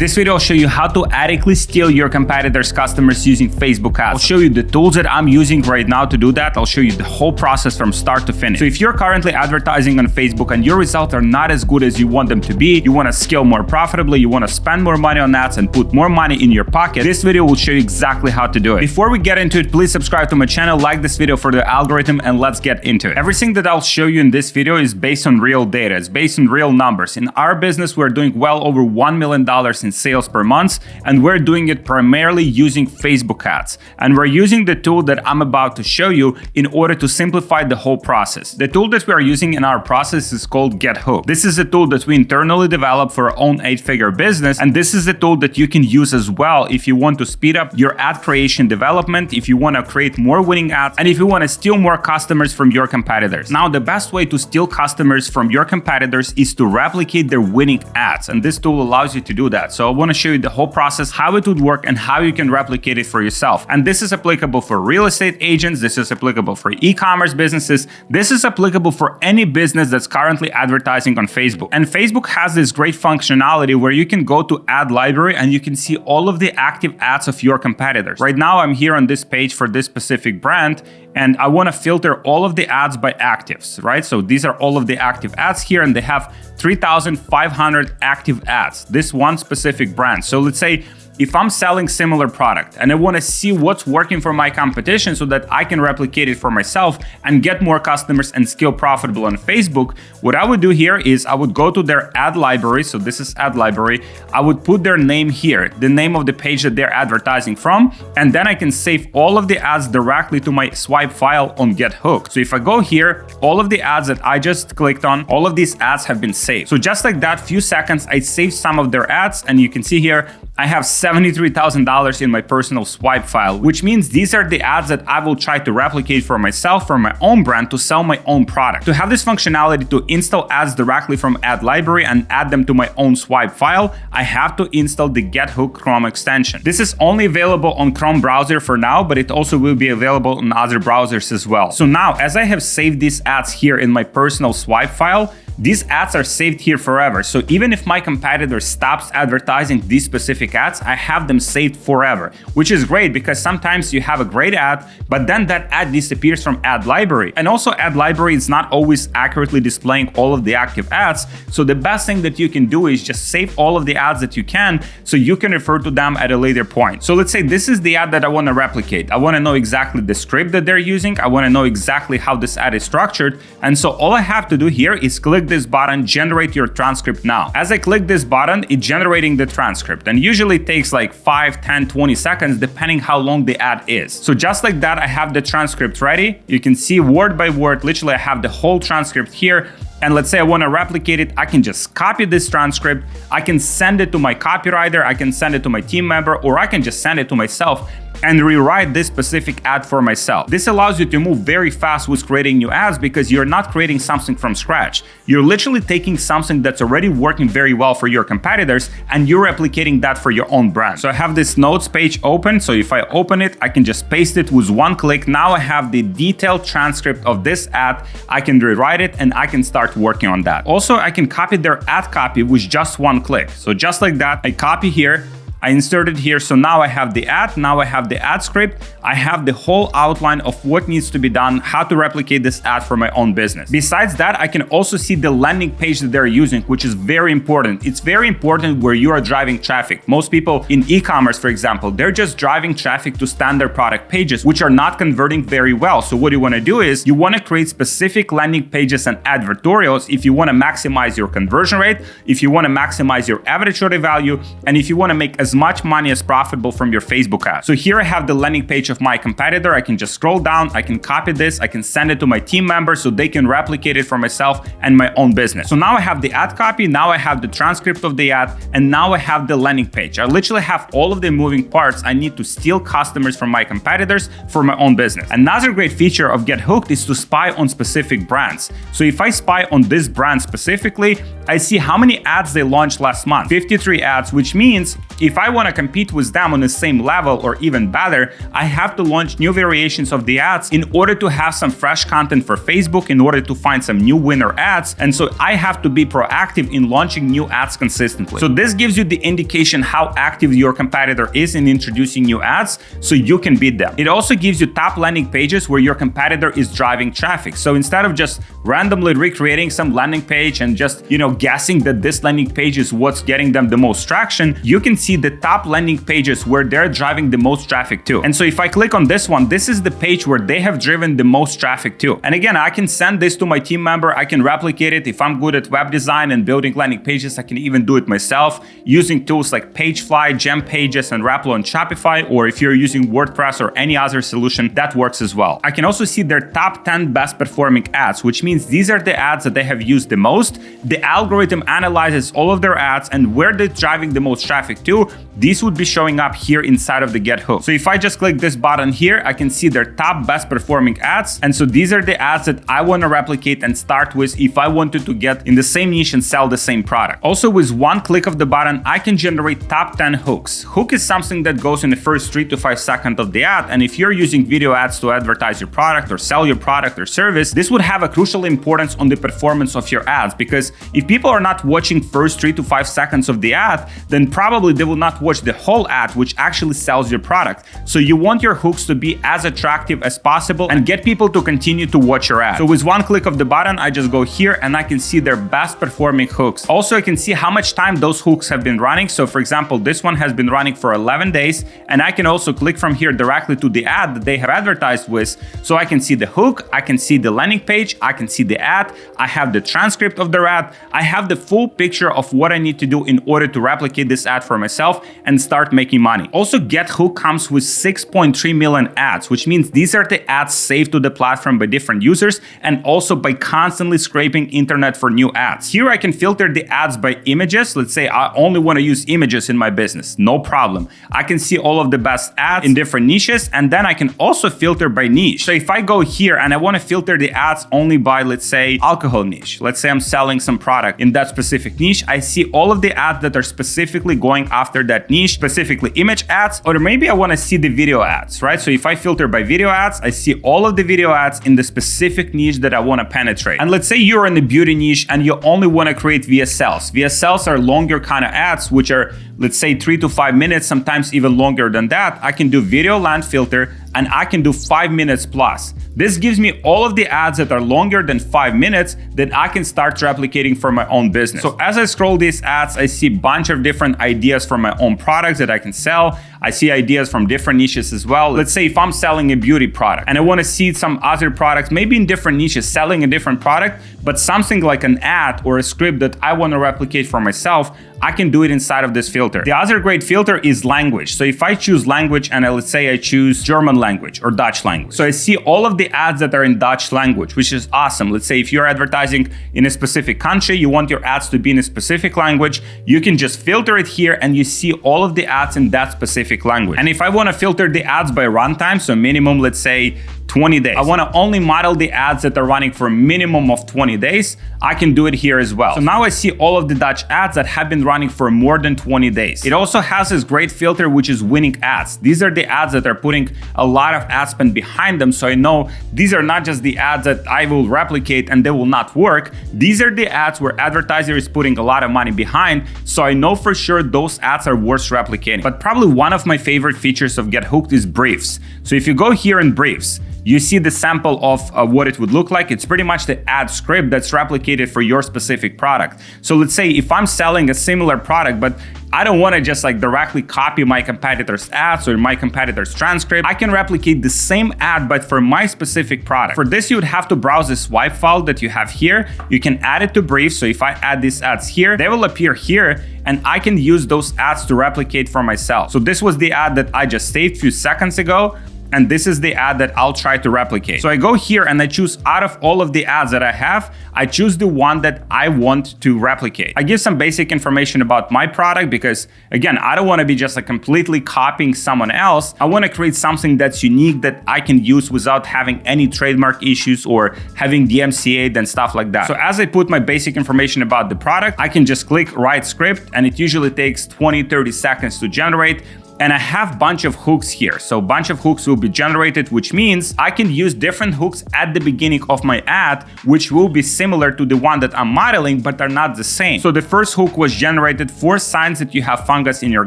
this video, I'll show you how to adequately steal your competitors' customers using Facebook ads. I'll show you the tools that I'm using right now to do that. I'll show you the whole process from start to finish. So if you're currently advertising on Facebook and your results are not as good as you want them to be, you want to scale more profitably, you want to spend more money on ads and put more money in your pocket, this video will show you exactly how to do it. Before we get into it, please subscribe to my channel, like this video for the algorithm, and let's get into it. Everything that I'll show you in this video is based on real data. It's based on real numbers. In our business, we're doing well over $1 million in sales per month, and we're doing it primarily using Facebook ads. And we're using the tool that I'm about to show you in order to simplify the whole process. The tool that we are using in our process is called GetHookd. This is a tool that we internally developed for our own 8-figure business, and this is a tool that you can use as well if you want to speed up your ad creation development, if you want to create more winning ads, and if you want to steal more customers from your competitors. Now, the best way to steal customers from your competitors is to replicate their winning ads, and this tool allows you to do that. So I want to show you the whole process, how it would work, and how you can replicate it for yourself. And this is applicable for real estate agents, this is applicable for e-commerce businesses, this is applicable for any business that's currently advertising on Facebook. And Facebook has this great functionality where you can go to ad library and you can see all of the active ads of your competitors. Right now, I'm here on this page for this specific brand, and I want to filter all of the ads by actives, right? So these are all of the active ads here, and they have 3,500 active ads, this one specific brand. So let's say if I'm selling similar product and I want to see what's working for my competition so that I can replicate it for myself and get more customers and scale profitable on Facebook, what I would do here is I would go to their ad library. So this is ad library. I would put their name here, the name of the page that they're advertising from, and then I can save all of the ads directly to my swipe file on GetHookd. So if I go here, all of the ads that I just clicked on, all of these ads have been saved. So just like that, few seconds, I saved some of their ads, and you can see here, I have $73,000 in my personal swipe file, which means these are the ads that I will try to replicate for myself, for my own brand, to sell my own product. To have this functionality to install ads directly from ad library and add them to my own swipe file, I have to install the GetHookd Chrome extension. This is only available on Chrome browser for now, but it also will be available on other browsers as well. So now, as I have saved these ads here in my personal swipe file, these ads are saved here forever. So even if my competitor stops advertising these specific ads, I have them saved forever, which is great because sometimes you have a great ad, but then that ad disappears from ad library. And also ad library is not always accurately displaying all of the active ads. So the best thing that you can do is just save all of the ads that you can so you can refer to them at a later point. So let's say this is the ad that I want to replicate. I want to know exactly the script that they're using. I want to know exactly how this ad is structured. And so all I have to do here is click this button, generate your transcript now. As I click this button, it's generating the transcript, and usually it takes like 5, 10, 20 seconds depending how long the ad is. So just like that, I have the transcript ready. You can see word by word, literally I have the whole transcript here. And let's say I want to replicate it, I can just copy this transcript, I can send it to my copywriter, I can send it to my team member, or I can just send it to myself and rewrite this specific ad for myself. This allows you to move very fast with creating new ads because you're not creating something from scratch. You're literally taking something that's already working very well for your competitors and you're replicating that for your own brand. So I have this notes page open. So if I open it, I can just paste it with one click. Now I have the detailed transcript of this ad. I can rewrite it and I can start working on that. Also, I can copy their ad copy with just one click. So just like that, I copy here, I insert it here. So now I have the ad, now I have the ad script, I have the whole outline of what needs to be done, how to replicate this ad for my own business. Besides that, I can also see the landing page that they're using, which is very important. It's very important where you are driving traffic. Most people in e-commerce, for example, they're just driving traffic to standard product pages, which are not converting very well. So what you want to do is you want to create specific landing pages and advertorials if you want to maximize your conversion rate, if you want to maximize your average order value, and if you want to make as much money as profitable from your Facebook ads. So here I have the landing page of my competitor. I can just scroll down, I can copy this, I can send it to my team members so they can replicate it for myself and my own business. So now I have the ad copy, now I have the transcript of the ad, and now I have the landing page. I literally have all of the moving parts I need to steal customers from my competitors for my own business. Another great feature of GetHookd is to spy on specific brands. So if I spy on this brand specifically, I see how many ads they launched last month, 53 ads, which means if I want to compete with them on the same level or even better, I have to launch new variations of the ads in order to have some fresh content for Facebook, in order to find some new winner ads. And so I have to be proactive in launching new ads consistently. So this gives you the indication how active your competitor is in introducing new ads, so you can beat them. It also gives you top landing pages where your competitor is driving traffic. So instead of just randomly recreating some landing page and just, guessing that this landing page is what's getting them the most traction, you can see the top landing pages where they're driving the most traffic to. And so if I click on this one, this is the page where they have driven the most traffic to. And again, I can send this to my team member. I can replicate it. If I'm good at web design and building landing pages, I can even do it myself using tools like Pagefly, Gem Pages, and Raplo and Shopify. Or if you're using WordPress or any other solution, that works as well. I can also see their top 10 best performing ads, which means these are the ads that they have used the most. The algorithm analyzes all of their ads and where they're driving the most traffic to. These would be showing up here inside of the GetHookd. So if I just click this button here, I can see their top best performing ads. And so these are the ads that I want to replicate and start with if I wanted to get in the same niche and sell the same product. Also, with one click of the button, I can generate top 10 hooks. Hook is something that goes in the first 3 to 5 seconds of the ad. And if you're using video ads to advertise your product or sell your product or service, this would have a crucial importance on the performance of your ads, because if people are not watching first 3 to 5 seconds of the ad, then probably they will not watch the whole ad, which actually sells your product. So you want your hooks to be as attractive as possible and get people to continue to watch your ad. So with one click of the button, I just go here and I can see their best performing hooks. Also, I can see how much time those hooks have been running. So for example, this one has been running for 11 days, and I can also click from here directly to the ad that they have advertised with. So I can see the hook, I can see the landing page, I can see the ad, I have the transcript of their ad, I have the full picture of what I need to do in order to replicate this ad for myself and start making money. Also, GetHookd comes with 6.3 million ads, which means these are the ads saved to the platform by different users and also by constantly scraping internet for new ads. Here I can filter the ads by images. Let's say I only want to use images in my business. No problem. I can see all of the best ads in different niches, and then I can also filter by niche. So if I go here and I want to filter the ads only by, let's say, alcohol niche. Let's say I'm selling some product in that specific niche. I see all of the ads that are specifically going after that niche, specifically image ads, or maybe I want to see the video ads, right? So if I filter by video ads, I see all of the video ads in the specific niche that I want to penetrate. And let's say you're in the beauty niche and you only want to create VSLs. VSLs are longer kind of ads, which are, let's say, 3 to 5 minutes, sometimes even longer than that. I can do video length filter and I can do 5 minutes plus. This gives me all of the ads that are longer than 5 minutes that I can start replicating for my own business. So as I scroll these ads, I see a bunch of different ideas for my own products that I can sell. I see ideas from different niches as well. Let's say if I'm selling a beauty product and I want to see some other products, maybe in different niches, selling a different product, but something like an ad or a script that I want to replicate for myself, I can do it inside of this filter. The other great filter is language. So if I choose language and let's say I choose German language or Dutch language. So I see all of the ads that are in Dutch language, which is awesome. Let's say if you're advertising in a specific country, you want your ads to be in a specific language, you can just filter it here and you see all of the ads in that specific language. And if I want to filter the ads by runtime, so minimum, let's say 20 days. I want to only model the ads that are running for a minimum of 20 days. I can do it here as well. So now I see all of the Dutch ads that have been running for more than 20 days. It also has this great filter, which is winning ads. These are the ads that are putting a lot of ad spend behind them. So I know these are not just the ads that I will replicate and they will not work. These are the ads where advertiser is putting a lot of money behind. So I know for sure those ads are worth replicating. But probably one of my favorite features of GetHookd is briefs. So if you go here in briefs, you see the sample of what it would look like. It's pretty much the ad script that's replicated for your specific product. So let's say if I'm selling a similar product, but I don't want to just directly copy my competitor's ads or my competitor's transcript. I can replicate the same ad, but for my specific product. For this, you would have to browse the swipe file that you have here. You can add it to briefs. So if I add these ads here, they will appear here and I can use those ads to replicate for myself. So this was the ad that I just saved a few seconds ago. and this is the ad that I'll try to replicate. So I go here and I choose out of all of the ads that I have, I choose the one that I want to replicate. I give some basic information about my product because, again, I don't want to be just like completely copying someone else. I want to create something that's unique that I can use without having any trademark issues or having DMCA and stuff like that. So as I put my basic information about the product, I can just click write script, and it usually takes 20-30 seconds to generate. And I have a bunch of hooks here. So a bunch of hooks will be generated, which means I can use different hooks at the beginning of my ad, which will be similar to the one that I'm modeling, but are not the same. So the first hook was generated 4 signs that you have fungus in your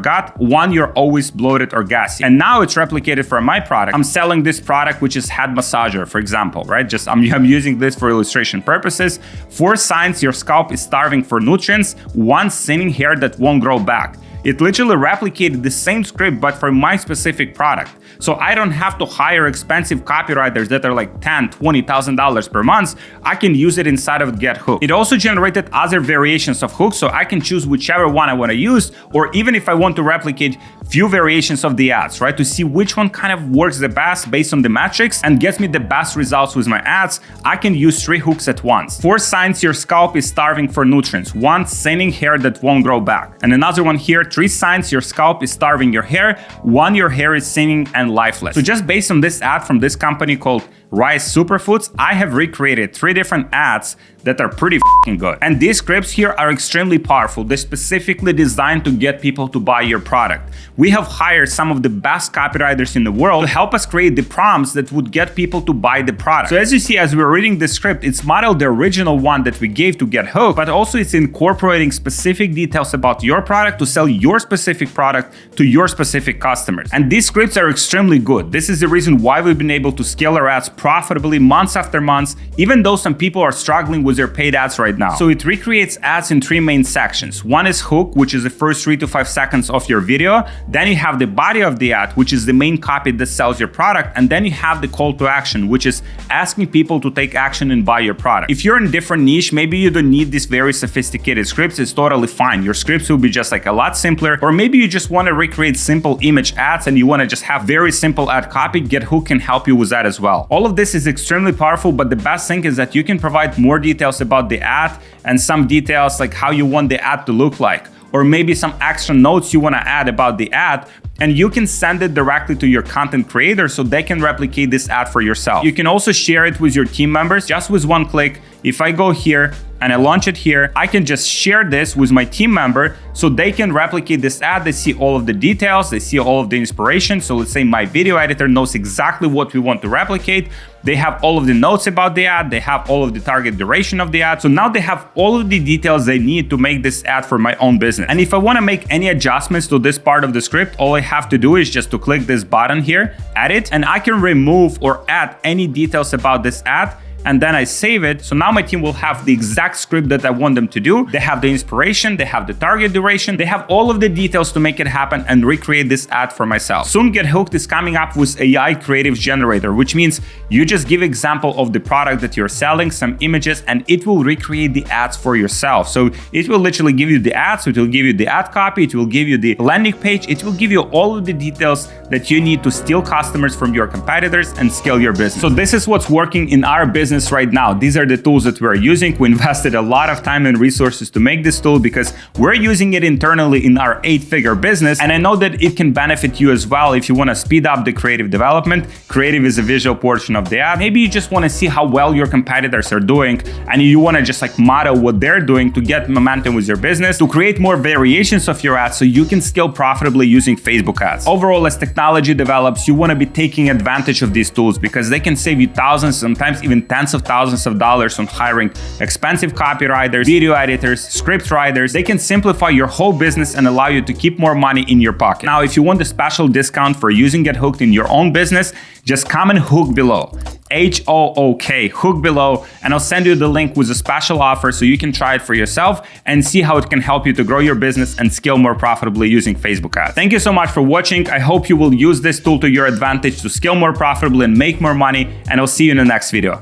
gut. 1, you're always bloated or gassy. And now it's replicated for my product. I'm selling this product, which is head massager, for example, right? Just I'm using this for illustration purposes. 4 signs your scalp is starving for nutrients. 1, thinning hair that won't grow back. It literally replicated the same script, but for my specific product. So I don't have to hire expensive copywriters that are like $10,000, $20,000 per month. I can use it inside of GetHookd. It also generated other variations of hooks, so I can choose whichever one I want to use, or even if I want to replicate few variations of the ads, right? To see which one kind of works the best based on the metrics and gets me the best results with my ads, I can use 3 hooks at once. 4 signs your scalp is starving for nutrients. 1, thinning hair that won't grow back. And another one here, 3 signs your scalp is starving your hair. 1, your hair is thinning and lifeless. So just based on this ad from this company called Rice Superfoods, I have recreated 3 different ads that are pretty f***ing good. And these scripts here are extremely powerful. They're specifically designed to get people to buy your product. We have hired some of the best copywriters in the world to help us create the prompts that would get people to buy the product. So as you see, as we're reading the script, it's modeled the original one that we gave to GetHookd, but also it's incorporating specific details about your product to sell your specific product to your specific customers. And these scripts are extremely good. This is the reason why we've been able to scale our ads profitably months after months, even though some people are struggling with their paid ads right now. So it recreates ads in 3 main sections. One is hook, which is the first 3 to 5 seconds of your video. Then you have the body of the ad, which is the main copy that sells your product. And then you have the call to action, which is asking people to take action and buy your product. If you're in a different niche, maybe you don't need these very sophisticated scripts, it's totally fine. Your scripts will be just like a lot simpler. Or maybe you just want to recreate simple image ads and you want to just have very simple ad copy. GetHookd can help you with that as well. All of this is extremely powerful, but the best thing is that you can provide more details about the ad and some details like how you want the ad to look like, or maybe some extra notes you want to add about the ad, and you can send it directly to your content creator so they can replicate this ad for yourself. You can also share it with your team members just with 1 click. If I go here and I launch it here, I can just share this with my team member so they can replicate this ad. They see all of the details, they see all of the inspiration. So let's say my video editor knows exactly what we want to replicate. They have all of the notes about the ad, they have all of the target duration of the ad. So now they have all of the details they need to make this ad for my own business. And if I want to make any adjustments to this part of the script, all I have to do is just to click this button here, edit, and I can remove or add any details about this ad. And then I save it. So now my team will have the exact script that I want them to do. They have the inspiration, they have the target duration, they have all of the details to make it happen and recreate this ad for myself. Soon GetHookd is coming up with AI creative generator, which means you just give example of the product that you're selling, some images, and it will recreate the ads for yourself. So it will literally give you the ads, it will give you the ad copy, it will give you the landing page, it will give you all of the details that you need to steal customers from your competitors and scale your business. So this is what's working in our business right now. These are the tools that we're using. We invested a lot of time and resources to make this tool because we're using it internally in our 8-figure business. And I know that it can benefit you as well if you want to speed up the creative development. Creative is a visual portion of the ad. Maybe you just want to see how well your competitors are doing and you want to just like model what they're doing to get momentum with your business, to create more variations of your ads so you can scale profitably using Facebook ads. Overall, as technology develops, you want to be taking advantage of these tools because they can save you thousands, sometimes even tens of thousands of dollars on hiring expensive copywriters, video editors, script writers. They can simplify your whole business and allow you to keep more money in your pocket. Now, if you want a special discount for using GetHookd in your own business, just comment hook below. HOOK, hook below, and I'll send you the link with a special offer so you can try it for yourself and see how it can help you to grow your business and scale more profitably using Facebook ads. Thank you so much for watching. I hope you will use this tool to your advantage to scale more profitably and make more money, and I'll see you in the next video.